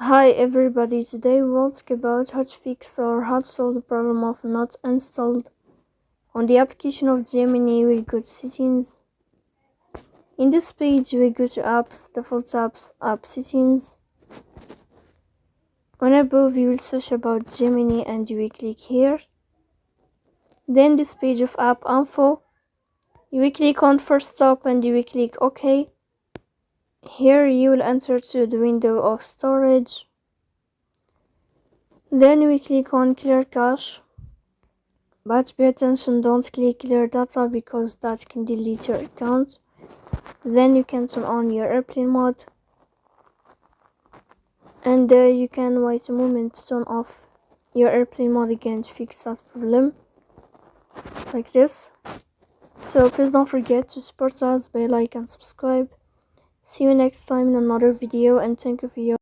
Hi everybody, today we will talk about how to fix or how to solve the problem of not installed on the application of Gemini. We go to settings. In this page we go to apps, default apps, app settings. On above you will search about Gemini and you will click here. Then this page of app info, you will click on first stop and you will click OK. Here you will enter to the window of storage. Then we click on clear cache, but pay attention, don't click clear data because that can delete your account. Then you can turn on your airplane mode and you can wait a moment to turn off your airplane mode again to fix that problem, like this. So please don't forget to support us by like and subscribe. See you next time in another video, and thank you for your